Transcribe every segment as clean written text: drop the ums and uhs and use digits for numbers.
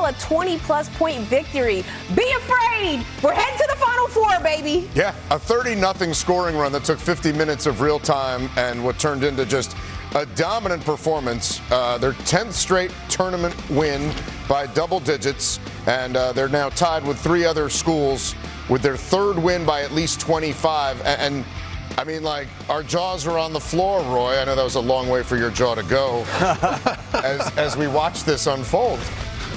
a 20-plus point victory. Be afraid. We're heading to the Final Four, baby. Yeah, a 30-0 scoring run that took 50 minutes of real time and what turned into just a dominant performance. Their 10th straight tournament win by double digits, and they're now tied with 3 other schools with their 3rd win by at least 25. And I mean, like, our jaws are on the floor, Roy. I know that was a long way for your jaw to go as we watch this unfold.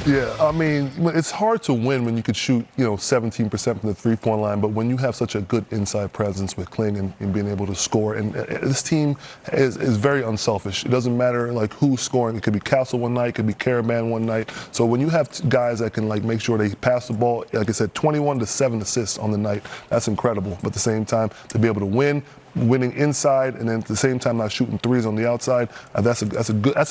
Yeah, I mean, it's hard to win when you could shoot, 17% from the three-point line, but when you have such a good inside presence with Kling and being able to score, and this team is very unselfish. It doesn't matter, like, who's scoring. It could be Castle one night, it could be Caravan one night. So when you have guys that can, like, make sure they pass the ball, like I said, 21 to 7 assists on the night, that's incredible. But at the same time, to be able to winning inside and then at the same time not shooting threes on the outside, that's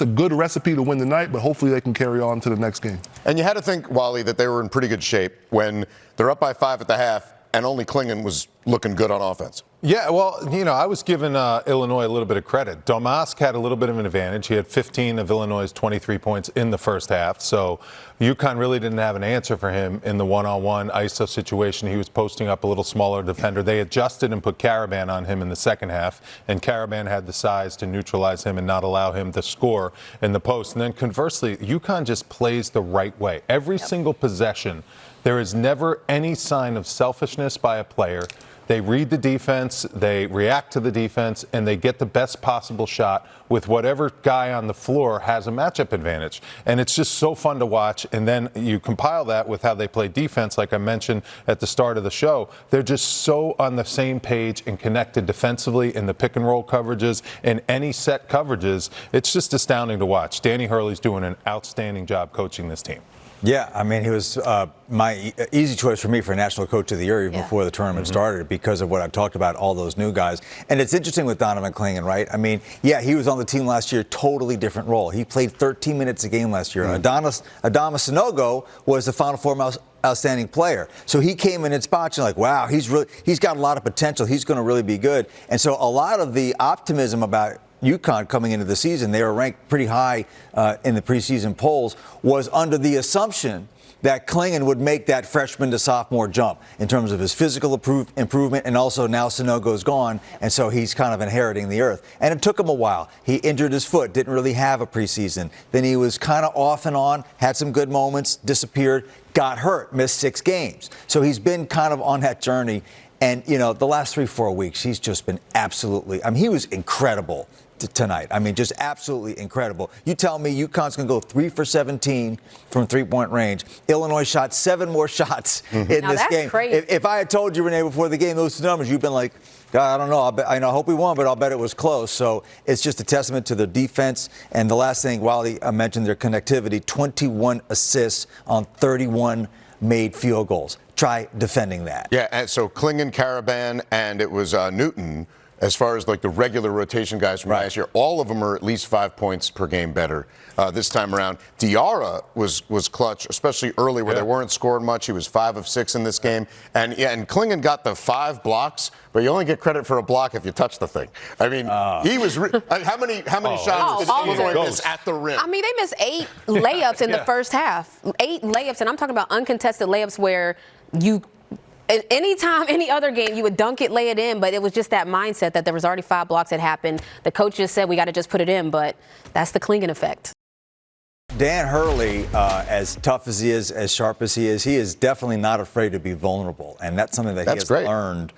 a good recipe to win the night, but hopefully they can carry on to the next game. And you had to think, Wally, that they were in pretty good shape when they're up by 5 at the half and only Klingon was looking good on offense. Yeah, well, I was giving Illinois a little bit of credit. Domask had a little bit of an advantage. He had 15 of Illinois' 23 points in the first half. So UConn really didn't have an answer for him in the one-on-one ISO situation. He was posting up a little smaller defender. They adjusted and put Caravan on him in the second half, and Caravan had the size to neutralize him and not allow him to score in the post. And then conversely, UConn just plays the right way. Every single possession, there is never any sign of selfishness by a player. They read the defense, they react to the defense, and they get the best possible shot with whatever guy on the floor has a matchup advantage. And it's just so fun to watch. And then you compile that with how they play defense, like I mentioned at the start of the show. They're just so on the same page and connected defensively in the pick and roll coverages and any set coverages. It's just astounding to watch. Danny Hurley's doing an outstanding job coaching this team. Yeah, I mean, he was my easy choice for me for National Coach of the Year even before the tournament started because of what I've talked about, all those new guys. And it's interesting with Donovan Klingon, right? I mean, yeah, he was on the team last year, totally different role. He played 13 minutes a game last year. Adama Sanogo was the Final Four outstanding player. So he came in spots and like, wow, he's got a lot of potential. He's going to really be good. And so a lot of the optimism about UConn coming into the season, they were ranked pretty high in the preseason polls, was under the assumption that Klingon would make that freshman to sophomore jump in terms of his physical improvement, and also now Sanogo's gone, and so he's kind of inheriting the earth. And it took him a while. He injured his foot, didn't really have a preseason. Then he was kind of off and on, had some good moments, disappeared, got hurt, missed 6 games. So he's been kind of on that journey. And, the last 3-4 weeks, he's just been absolutely, I mean, he was incredible tonight. I mean, just absolutely incredible. You tell me UConn's going to go 3 for 17 from three-point range. Illinois shot 7 more shots in this game. Crazy. If I had told you, Renee, before the game, those numbers, you've been like, God, I don't know. I hope we won, but I'll bet it was close. So it's just a testament to their defense. And the last thing, Wally mentioned their connectivity, 21 assists on 31 made field goals. Try defending that. Yeah, and so Klingon, Caravan, and it was Newton. As far as like the regular rotation guys from last year, all of them are at least 5 points per game better this time around. Diarra was clutch, especially early where they weren't scoring much. He was 5 of 6 in this game. And Klingon got the 5 blocks, but you only get credit for a block if you touch the thing. I mean, he was how many shots did Illinois miss at the rim? I mean, they missed 8 layups in the first half. 8 layups, and I'm talking about uncontested layups where you anytime, any other game, you would dunk it, lay it in, but it was just that mindset that there was already 5 blocks that happened. The coach just said we got to just put it in, but that's the Klingon effect. Dan Hurley, as tough as he is, as sharp as he is definitely not afraid to be vulnerable, and that's something that he has learned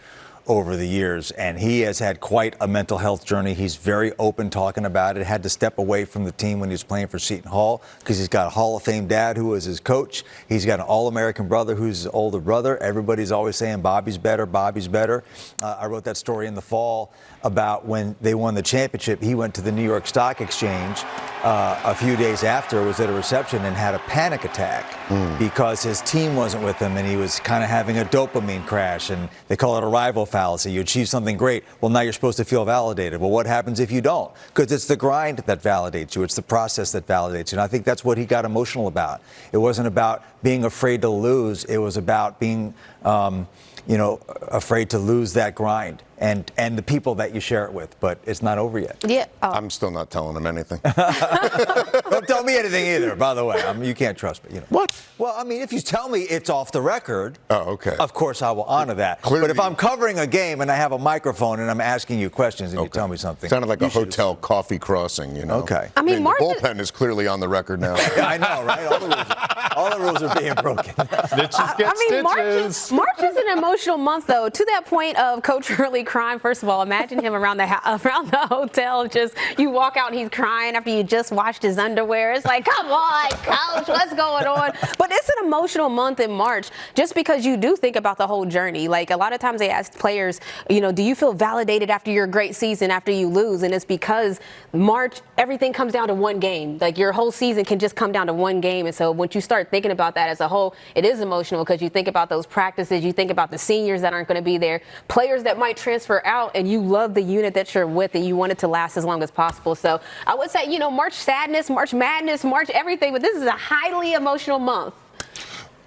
over the years, and he has had quite a mental health journey. He's very open talking about it. Had to step away from the team when he was playing for Seton Hall because he's got a Hall of Fame dad who was his coach. He's got an All-American brother who's his older brother. Everybody's always saying Bobby's better, Bobby's better. I wrote that story in the fall about when they won the championship. He went to the New York Stock Exchange a few days after, was at a reception and had a panic attack because his team wasn't with him and he was kind of having a dopamine crash, and they call it a rival fallacy. You achieve something great, well, now you're supposed to feel validated. Well, what happens if you don't? Because it's the grind that validates you. It's the process that validates you. And I think that's what he got emotional about. It wasn't about being afraid to lose. It was about being afraid to lose that grind. and the people that you share it with. But it's not over yet. Yeah. Oh. I'm still not telling him anything. Don't tell me anything either, by the way. You can't trust me. What? Well, I mean, if you tell me it's off the record, Oh, okay. of course I will honor that. Clearly- But if I'm covering a game and I have a microphone and I'm asking you questions and you tell me something. Sounded like you a should hotel coffee crossing, you know. Okay. I mean, the March bullpen is clearly on the record now. Yeah, I know, right? All the rules are being broken. Snitches get stitches. March is an emotional month, though. To that point of Coach really crying. First of all, imagine him around the hotel. Just you walk out and he's crying after you just washed his underwear. It's like, come on, Coach, what's going on? But it's an emotional month in March, just because you do think about the whole journey. Like a lot of times they ask players, do you feel validated after your great season after you lose? And it's because March, everything comes down to one game. Like your whole season can just come down to one game. And so once you start thinking about that as a whole, it is emotional because you think about those practices, you think about the seniors that aren't going to be there, players that might transfer out, and you love the unit that you're with and you want it to last as long as possible. So I would say, March sadness, March madness, March everything, but this is a highly emotional month.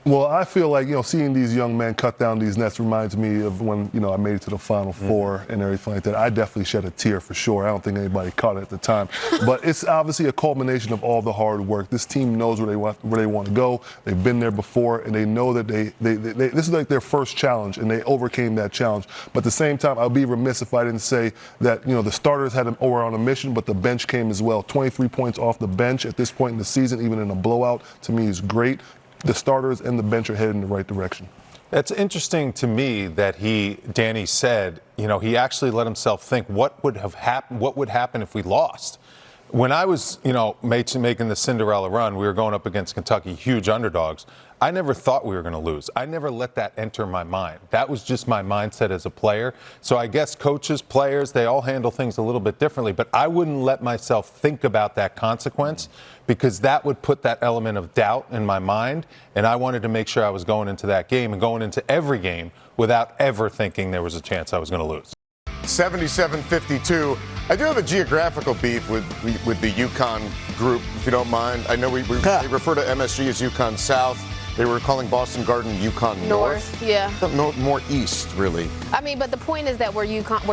Well, I feel like, seeing these young men cut down these nets reminds me of when, I made it to the Final Four and everything like that. I definitely shed a tear for sure. I don't think anybody caught it at the time. But it's obviously a culmination of all the hard work. This team knows where they want to go. They've been there before, and they know that they this is like their first challenge, and they overcame that challenge. But at the same time, I'd be remiss if I didn't say that, the starters were on a mission, but the bench came as well. 23 points off the bench at this point in the season, even in a blowout, to me is great. The starters and the bench are headed in the right direction. It's interesting to me that Danny said, he actually let himself think what would happen if we lost. When I was, making the Cinderella run, we were going up against Kentucky, huge underdogs. I never thought we were going to lose. I never let that enter my mind. That was just my mindset as a player. So I guess coaches, players, they all handle things a little bit differently. But I wouldn't let myself think about that consequence because that would put that element of doubt in my mind. And I wanted to make sure I was going into that game and going into every game without ever thinking there was a chance I was going to lose. 77-52. I do have a geographical beef with the UConn group, if you don't mind. I know we refer to MSG as UConn South. They were calling Boston Garden UConn North. Yeah. More east, really. I mean, but the point is that we're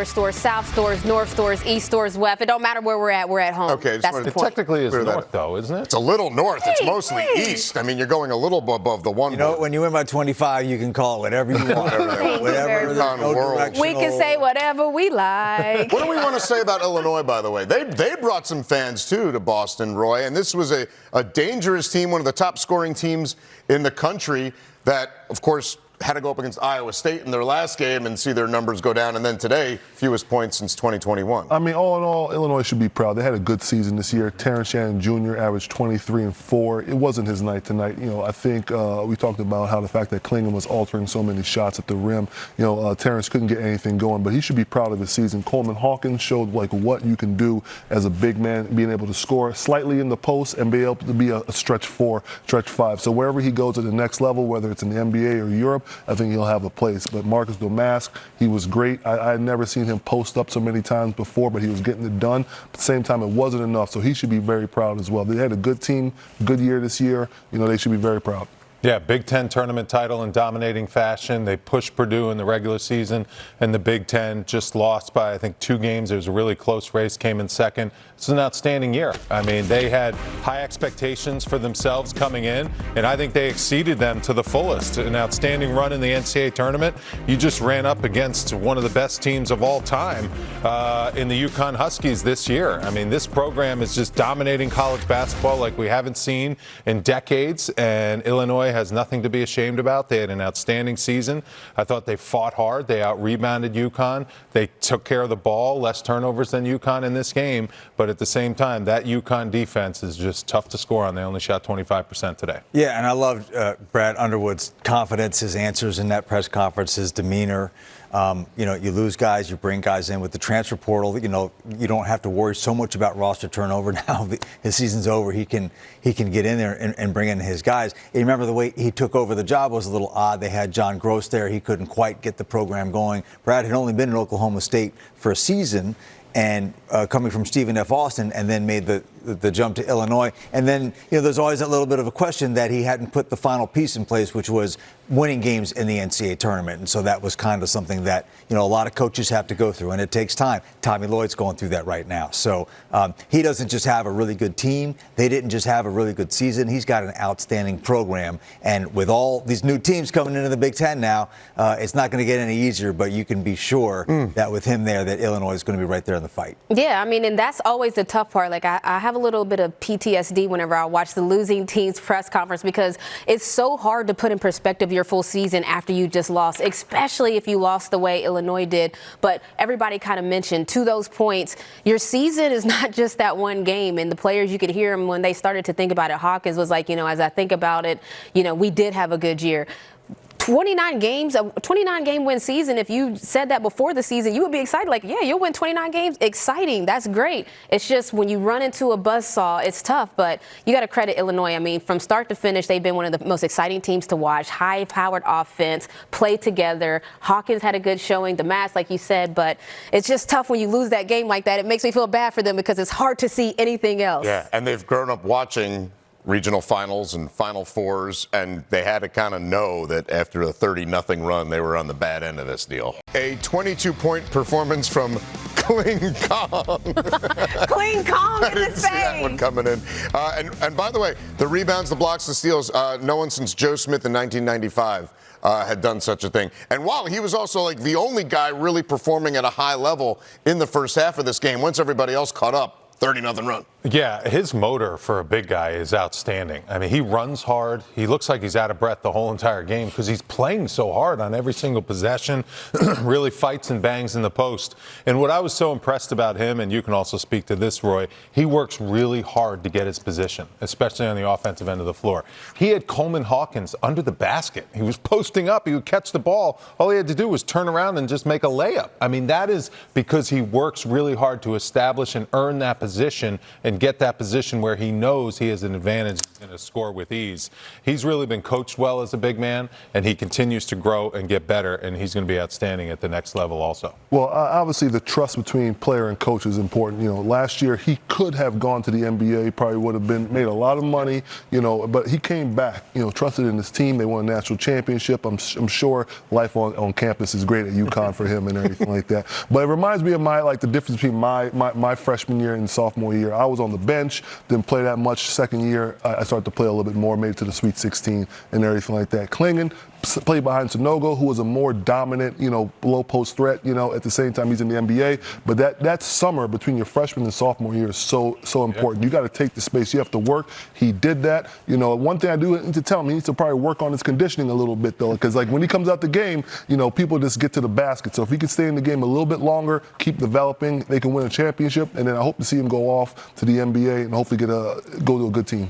stores south, stores north, stores east, stores west. It don't matter where we're at home. Okay, that's the It point. technically is north, though, isn't it? It's a little north. It's mostly east. I mean, you're going a little above the one. When you win by 25, you can call it whatever you want. Whatever. We can say whatever we like. What do we want to say about Illinois, by the way? They brought some fans, too, to Boston, Roy. And this was a dangerous team, one of the top scoring teams in the country that, of course, had to go up against Iowa State in their last game and see their numbers go down. And then today, fewest points since 2021. I mean, all in all, Illinois should be proud. They had a good season this year. Terrence Shannon Jr. averaged 23 and 4. It wasn't his night tonight. I think we talked about how the fact that Klingon was altering so many shots at the rim. Terrence couldn't get anything going, but he should be proud of his season. Coleman Hawkins showed what you can do as a big man, being able to score slightly in the post and be able to be a stretch 4, stretch 5. So wherever he goes at the next level, whether it's in the NBA or Europe, I think he'll have a place. But Marcus Domask, he was great. I had never seen him post up so many times before, but he was getting it done. At the same time, it wasn't enough, so he should be very proud as well. They had a good team, good year this year. They should be very proud. Yeah, Big Ten tournament title in dominating fashion. They pushed Purdue in the regular season, and the Big Ten just lost by, I think, 2 games. It was a really close race, came in second. It's an outstanding year. I mean, they had high expectations for themselves coming in, and I think they exceeded them to the fullest. An outstanding run in the NCAA tournament. You just ran up against one of the best teams of all time in the UConn Huskies this year. I mean, this program is just dominating college basketball like we haven't seen in decades, and Illinois has nothing to be ashamed about. They had an outstanding season. I thought they fought hard. They out-rebounded UConn. They took care of the ball, less turnovers than UConn in this game. But at the same time, that UConn defense is just tough to score on. They only shot 25% today. Yeah, and I loved Brad Underwood's confidence, his answers in that press conference, his demeanor. You lose guys, you bring guys in with the transfer portal. You don't have to worry so much about roster turnover now. His season's over. He can get in there and bring in his guys. You remember the way he took over the job was a little odd. They had John Gross there. He couldn't quite get the program going. Brad had only been in Oklahoma State for a season, and coming from Stephen F. Austin, and then made the the jump to Illinois. And then, there's always that little bit of a question that he hadn't put the final piece in place, which was winning games in the NCAA tournament. And so that was kind of something that, a lot of coaches have to go through, and it takes time. Tommy Lloyd's going through that right now. So he doesn't just have a really good team. They didn't just have a really good season. He's got an outstanding program. And with all these new teams coming into the Big Ten now, it's not going to get any easier, but you can be sure that with him there, that Illinois is going to be right there in the fight. Yeah, I mean, and that's always the tough part. Like, I have a little bit of PTSD whenever I watch the losing team's press conference, because it's so hard to put in perspective your full season after you just lost, especially if you lost the way Illinois did. But everybody kind of mentioned, to those points, your season is not just that one game. And the players, you could hear them when they started to think about it. Hawkins was like, as I think about it, we did have a good year. 29 games, a 29-game win season. If you said that before the season, you would be excited. Like, yeah, you'll win 29 games. Exciting. That's great. It's just when you run into a buzzsaw, it's tough. But you got to credit Illinois. I mean, from start to finish, they've been one of the most exciting teams to watch. High-powered offense, play together. Hawkins had a good showing. The Mats, like you said. But it's just tough when you lose that game like that. It makes me feel bad for them because it's hard to see anything else. Yeah, and they've grown up watching regional finals and Final Fours, and they had to kind of know that after a 30-0 run, they were on the bad end of this deal. A 22-point performance from Kling Kong. Kling Kong in the face. See that one coming in. And by the way, the rebounds, the blocks, the steals, no one since Joe Smith in 1995 had done such a thing. And while he was also like the only guy really performing at a high level in the first half of this game, once everybody else caught up, 30-0 run. Yeah, his motor for a big guy is outstanding. I mean, he runs hard. He looks like he's out of breath the whole entire game because he's playing so hard on every single possession, really fights and bangs in the post. And what I was so impressed about him, and you can also speak to this, Roy, he works really hard to get his position, especially on the offensive end of the floor. He had Coleman Hawkins under the basket. He was posting up. He would catch the ball. All he had to do was turn around and just make a layup. I mean, that is because he works really hard to establish and earn that position and get that position where he knows he has an advantage and going to score with ease. He's really been coached well as a big man, and he continues to grow and get better, and he's going to be outstanding at the next level also. Well, obviously the trust between player and coach is important. Last year he could have gone to the NBA, probably would have made a lot of money, but he came back, trusted in his team. They won a national championship. I'm sure life on campus is great at UConn for him and everything like that. But it reminds me of the difference between my freshman year and sophomore year. I was on the bench, didn't play that much. Second year, I started to play a little bit more, made it to the Sweet 16 and everything like that. Klingen played behind Sanogo, who was a more dominant, low post threat, at the same time he's in the NBA. But that summer between your freshman and sophomore year is so important. You got to take the space. You have to work. He did that. One thing I do need to tell him, he needs to probably work on his conditioning a little bit, though, because when he comes out the game, people just get to the basket. So if he could stay in the game a little bit longer, keep developing, they can win a championship. And then I hope to see him go off to the NBA and hopefully go to a good team.